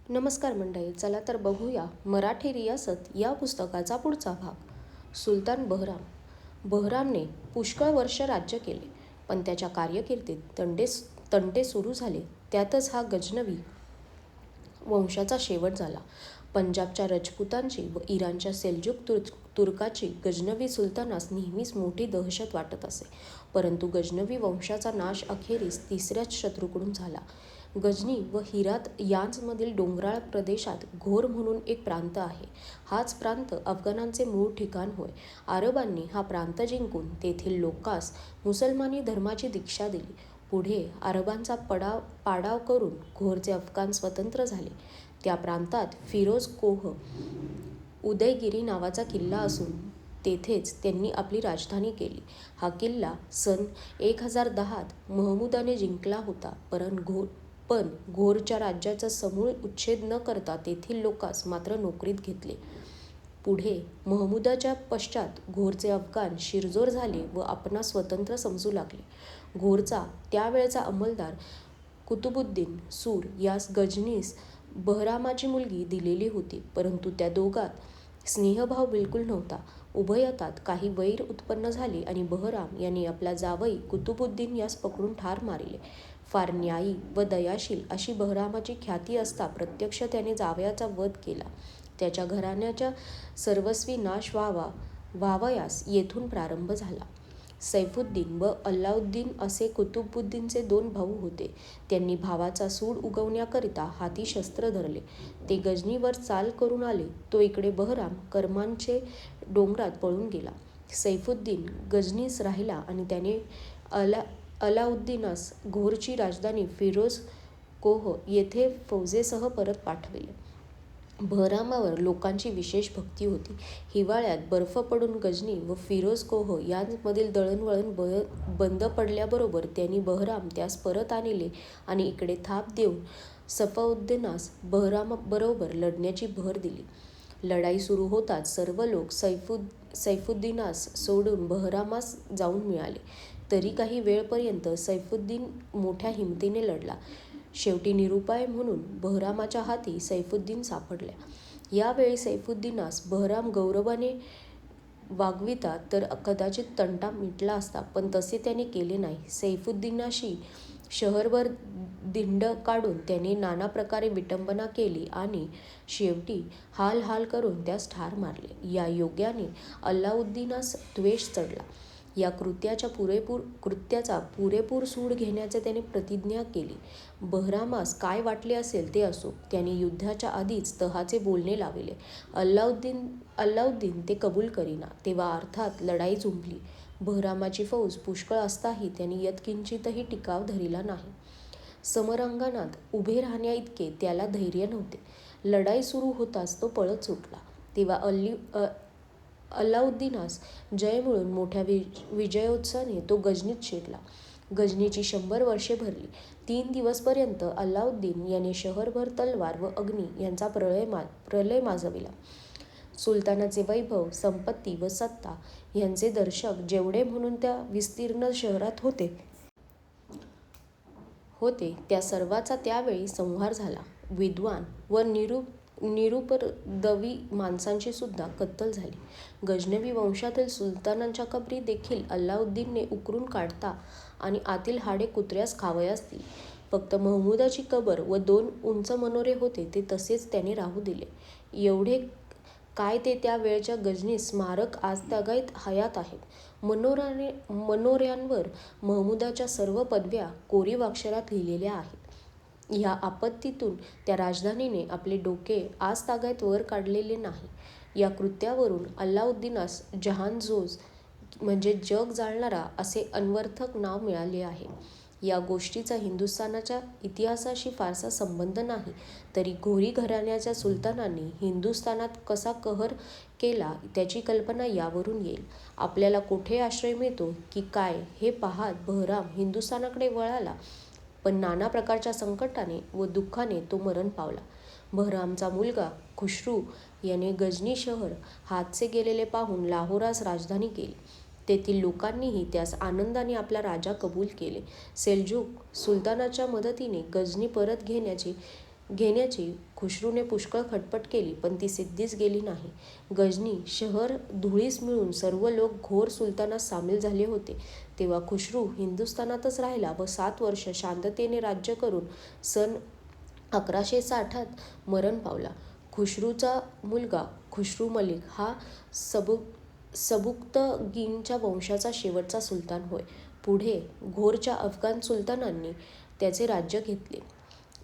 नमस्कार मंडळी, चला तर बघूया मराठी रियासत या पुस्तकाचा पुढचा भाग. सुलतान बहराम. बहरामने पुष्कळ वर्ष राज्य केले, पण त्याच्या कारकिर्दीत तंटे सुरू झाले. त्यातच हा गजनवी वंशाचा शेवट झाला. पंजाबच्या राजपुतांची व इराणच्या सेल्जुक तुर्काची गजनवी सुलतानास नेहमीच मोठी दहशत वाटत असे. परंतु गजनवी वंशाचा नाश अखेरीस तिसऱ्याच शत्रूकडून झाला. गजनी व हिरात यांचमधील डोंगराळ प्रदेशात घोर म्हणून एक प्रांत आहे. हाच प्रांत अफगाणांचे मूळ ठिकाण होय. अरबांनी हा प्रांत जिंकून तेथील लोकांस मुसलमानी धर्माची दीक्षा दिली. पुढे अरबांचा पाडाव करून घोरचे अफगाण स्वतंत्र झाले. त्या प्रांतात फिरोज कोह उदयगिरी नावाचा किल्ला असून तेथेच त्यांनी आपली राजधानी केली. हा किल्ला सन 1010 महमूदाने जिंकला होता, पण घोरच्या राज्याचा समूळ उच्छेद न करता तेथील लोकांस मात्र नोकरीत घेतले. पुढे महमूदाच्या पश्चात घोरचे अफगाण शिरजोर झाले व आपणास स्वतंत्र समजू लागले. घोरचा त्यावेळचा अंमलदार कुतुबुद्दीन सूर यास गजनीस बहरामाची मुलगी दिलेली होती, परंतु त्या दोघांत स्नेहभाव बिलकुल नव्हता. उभयतात काही वैर उत्पन्न झाले आणि बहराम यांनी आपला जावई कुतुबुद्दीन यास पकडून ठार मारिले. फार न्यायी व दयाशील अशी बहरामाची ख्याती असता प्रत्यक्ष त्याने जावयाचा वध केला. त्याच्या घराण्याचा सर्वस्वी नाश व्हावयास येथून प्रारंभ झाला. सैफुद्दीन व अल्लाउद्दीन असे कुतुबुद्दीनचे 2 भाऊ होते. त्यांनी भावाचा सूड उगवण्याकरिता हाती शस्त्र धरले. ते गजनीवर चाल करून आले, तो इकडे बहराम करमानचे डोंगरात पळून गेला. सैफुद्दीन गजनीस राहिला आणि त्याने अलाउद्दीनास घोरची राजधानी फिरोज कोह येथे फौजेसह परत पाठविले. बहरामावर लोकांची विशेष भक्ती होती. हिवाळ्यात बर्फ पडून गजनी व फिरोज कोह यांमधील दळणवळण बंद पडल्याबरोबर त्यांनी बहराम त्यास परत आणले आणि इकडे थाप देऊन सफाउद्दीनास बहरामाबरोबर लढण्याची भर दिली. लढाई सुरू होताच सर्व लोक सैफुद्दीनास सोडून बहरामास जाऊन मिळाले. तरी काही वेळपर्यंत सैफुद्दीन मोठ्या हिमतीने लढला. शेवटी निरुपाय म्हणून बहरामाच्या हाती सैफुद्दीन सापडला. यावेळी सैफुद्दीनास बहराम गौरवाने वागविता तर कदाचित तंटा मिटला असता, पण तसे त्याने केले नाही. सैफुद्दीनाशी शहरभर धिंड काढून त्याने नाना प्रकारे विटंबना केली आणि शेवटी हाल करून त्यास ठार मारले. या योगाने अल्लाउद्दीनास द्वेष चढला. या कृत्याचा पुरेपूर सूड घेण्याची त्याने प्रतिज्ञा केली. बहरामास काय वाटले असेल ते असो, त्याने युद्धाच्या आधीच तहाचे बोलणे लाविले. अल्लाउद्दीन ते कबूल करीना. तेव्हा अर्थात लढाई जुंपली. बहरामाची फौज पुष्कळ असताही त्याने यत्किंचितही टिकाव धरिला नाही. समरांगणात उभे राहण्याइतके त्याला धैर्य नव्हते. लढाई सुरू होताच तो पळत सुटला. तेव्हा अल्लाउद्दीनास जय मिळून मोठ्या विजयोत्साहाने तो गजनीत शिरला. गजनीची 100 वर्षे भरली. 3 दिवसपर्यंत अल्लाउद्दीन याने शहरभर तलवार व अग्नी यांचा प्रलय माजविला. सुलतानाचे वैभव, संपत्ती व सत्ता यांचे दर्शक जेवढे म्हणून त्या विस्तीर्ण शहरात होते त्या सर्वांचा त्यावेळी संहार झाला. विद्वान व निरुपद्रवी माणसांची सुद्धा कत्तल झाली. गजनवी वंशातील सुलतानांच्या कबरी देखील अल्लाउद्दीनने उकरून काढता आणि आतील हाडे कुत्र्यास खावयास दिली. फक्त महमूदाची कबर व 2 उंच मनोरे होते ते तसेच त्याने राहू दिले. एवढे काय ते त्या वेळच्या गजनी स्मारक आजतागायत हयात आहेत. मनोऱ्यांवर महमूदाच्या सर्व पदव्या कोरीव अक्षरात लिहिलेल्या आहेत. ह्या आपत्तीतून त्या राजधानीने आपले डोके आजतागायत वर काढलेले नाही. या कृत्यावरून अल्लाउद्दीनास जहानजोज म्हणजे जग जाळणारा असे अन्वर्थक नाव मिळाले आहे. या गोष्टीचा हिंदुस्थानाच्या इतिहासाशी फारसा संबंध नाही, तरी घोरी घराण्याच्या सुलतानांनी हिंदुस्थानात कसा कहर केला त्याची कल्पना यावरून येईल. आपल्याला कोठे आश्रय मिळतो की काय हे पाहात बहराम हिंदुस्थानाकडे वळाला, पण नाना प्रकारच्या संकटाने व दुःखाने तो मरण पावला. बहरामचा मुलगा खुसरू याने गजनी शहर हातचे गेलेले पाहून लाहोरास राजधानी केली. तेथील लोकांनीही त्यास आनंदाने आपला राजा कबूल केले. सेल्जुक सुलतानाच्या मदतीने गजनी परत घेण्याची घेण्याची खुसरूने पुष्कळ खटपट केली, पण ती सिद्धीस गेली नाही. गजनी शहर धुळीस मिळून सर्व लोक घोर सुलतानात सामील झाले होते. तेव्हा खुसरू हिंदुस्थानातच राहिला व 7 वर्ष शांततेने राज्य करून सन 1160 मरण पावला. खुसरूचा मुलगा खुसरू मलिक हा सबुक्तगीनच्या वंशाचा शेवटचा सुलतान होय. पुढे घोरच्या अफगाण सुलतानांनी त्याचे राज्य घेतले.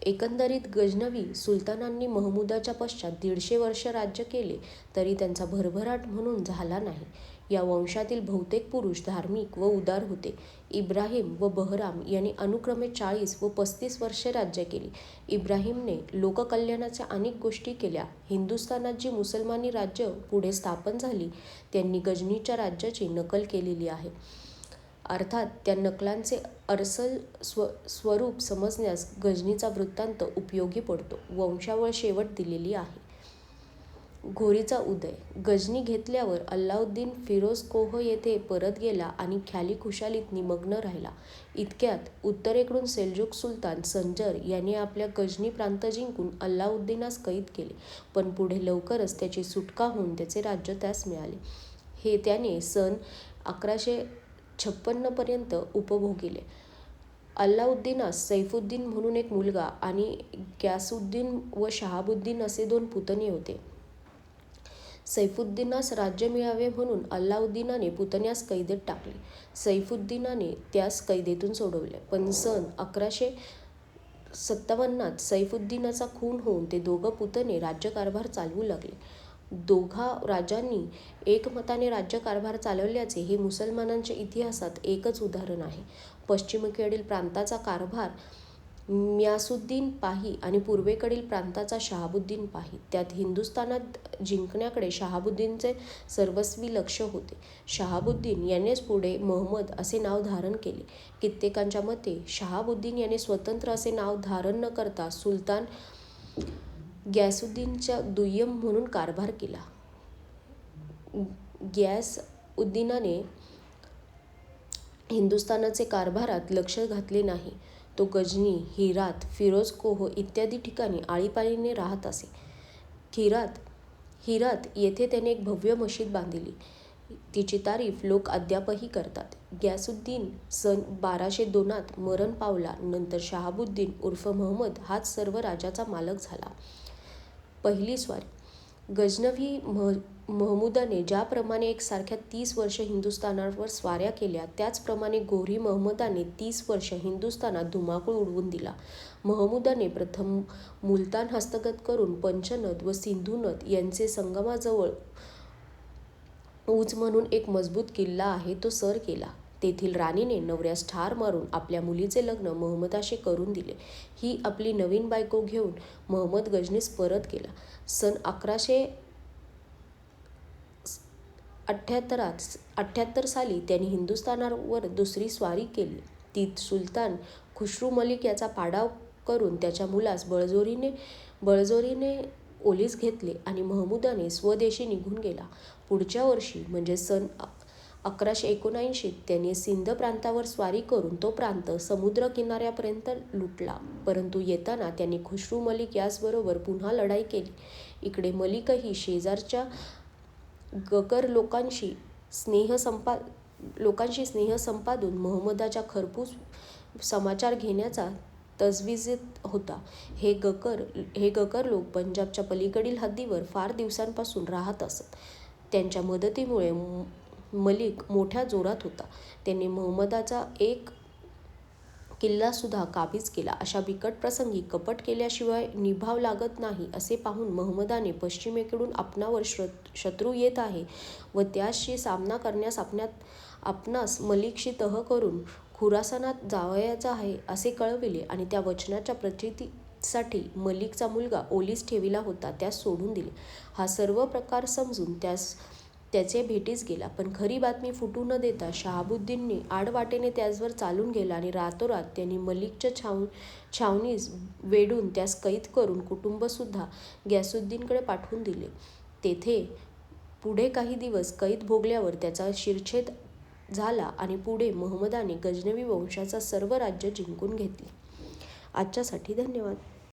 एकंदरीत गजनवी सुलतानांनी महमूदाच्या पश्चात 150 वर्ष राज्य केले, तरी त्यांचा भरभराट म्हणून झाला नाही. या वंशातील बहुतेक पुरुष धार्मिक व उदार होते. इब्राहिम व बहराम यांनी अनुक्रमे 40 व 35 वर्षे राज्य केली. इब्राहिमने लोककल्याणाच्या अनेक गोष्टी केल्या. हिंदुस्थानात जी मुसलमानी राज्य पुढे स्थापन झाली, त्यांनी गजनीच्या राज्याची नकल केलेली आहे. अर्थात त्या नकलांचे अस्सल स्वरूप समजण्यास गजनीचा वृत्तांत उपयोगी पडतो. वंशावळ शेवट दिलेली आहे. घोरीचा उदय. गजनी घेतल्यावर अल्लाउद्दीन फिरोजकोह येथे परत गेला आणि ख्याली खुशालीत निमग्न राहिला. इतक्यात उत्तरेकडून सेल्जुक सुलतान संजर यांनी आपल्या गजनी प्रांत जिंकून अल्लाउद्दीनास कैद केले, पण पुढे लवकरच त्याची सुटका होऊन त्याचे राज्य त्यास मिळाले. हे त्याने सन 1156 पर्यंत उपभोगिले. अल्लाउद्दीनास सैफुद्दीन म्हणून एक मुलगा आणि ग्यासुद्दीन व शहाबुद्दीन असे 2 पुतणे होते. सैफुद्दीनास राज्य मिळावे म्हणून अल्लाउद्दीनाने पुतण्यास कैदेत टाकले. सैफुद्दीनाने त्यास कैदेतून सोडवले, पण सन 1157 सैफुद्दीनाचा खून होऊन ते 2 पुतणे राज्यकारभार चालवू लागले. दोघा राजांनी एकमताने राज्यकारभार चालवल्याचे हे मुसलमानांच्या इतिहासात एकच उदाहरण आहे. पश्चिमेकडील प्रांताचा कारभार म्यासुद्दीन पाही आणि पूर्वेकडील प्रांताचा शहाबुद्दीन पाही. त्यात हिंदुस्थानात जिंकण्याकडे शहाबुद्दीनचे सर्वस्वी लक्ष होते. शहाबुद्दीन यानेच पुढे महमद असे नाव धारण केले. कित्येकांच्या मते शहाबुद्दीन याने स्वतंत्र असे नाव धारण न करता सुलतान ग्यासुद्दीनचा दुय्यम म्हणून कारभार केला. ग्यासउद्दीनाने हिंदुस्थानाचे कारभारात लक्ष घातले नाही. तो गजनी, हिरात, फिरोजकोह इत्यादी ठिकाणी आळीपाळीने राहत असे. हिरात येथे त्याने एक भव्य मशीद बांधली. तिची तारीफ लोक अद्यापही करतात. ग्यासुद्दीन सन 1202 मरण पावला. नंतर शहाबुद्दीन उर्फ महमद हाच सर्व राज्याचा मालक झाला. पहिली स्वारी. गजनवी महमूदाने ज्याप्रमाणे एकसारख्या 30 वर्ष हिंदुस्थानावर स्वाऱ्या केल्या, त्याचप्रमाणे घोरी महमदाने 30 वर्ष हिंदुस्थानात धुमाकूळ उडवून दिला. महमूदाने प्रथम मुलतान हस्तगत करून पंचनद व सिंधुनद यांचे संगमाजवळ ऊज म्हणून एक मजबूत किल्ला आहे तो सर केला. तेथील राणीने नवऱ्यास ठार मारून आपल्या मुलीचे लग्न महमदाशी करून दिले. ही आपली नवीन बायको घेऊन महमद गजनीस परत गेला. सन 1178 साली त्याने हिंदुस्थानावर दुसरी स्वारी केली. तीत सुलतान खुसरू मलिक याचा पाडाव करून त्याच्या मुलास बळजोरीने ओलीस घेतले आणि महमूदाने स्वदेशी निघून गेला. पुढच्या वर्षी म्हणजे सन 1179 त्याने सिंध प्रांतावर स्वारी करून तो प्रांत समुद्र किनाऱ्यापर्यंत लुटला, परंतु येताना त्यांनी खुसरू मलिक यासबरोबर पुन्हा लढाई केली. इकडे मलिकही शेजारच्या गकर लोकांशी स्नेह संपादून महमदाच्या खरपूस समाचार घेण्याचा तजवीजीत होता. हे गकर लोक पंजाबच्या पलीकडील हद्दीवर फार दिवसांपासून राहत असत. त्यांच्या मदतीमुळे मलिक मोठ्या जोरात होता. त्याने महमदाचा एक किल्लासुद्धा काबीज केला. अशा बिकट प्रसंगी कपट केल्याशिवाय निभाव लागत नाही असे पाहून महमदाने पश्चिमेकडून आपणावर शत्रू येत आहे व त्याशी सामना करण्यास आपणास मलिकशी तह करून खुरासानात जावयाचे आहे असे कळविले आणि त्या वचनाच्या प्रचितीसाठी मलिकचा मुलगा ओलीस ठेविला होता त्यास सोडून दिले. हा सर्व प्रकार समजून त्याचे भेटीस गेला, पण खरी बातमी फुटू न देता शहाबुद्दीन आडवाटेने त्याचवर चालून गेला आणि रातोरात त्यांनी मलिकच्या छावणीस वेढून त्यास कैद करून कुटुंबसुद्धा ग्यासुद्दीनकडे पाठवून दिले. तेथे पुढे काही दिवस कैद भोगल्यावर त्याचा शिरच्छेद झाला आणि पुढे महमदाने गजनवी वंशाचा सर्व राज्य जिंकून घेतले. आजच्यासाठी धन्यवाद.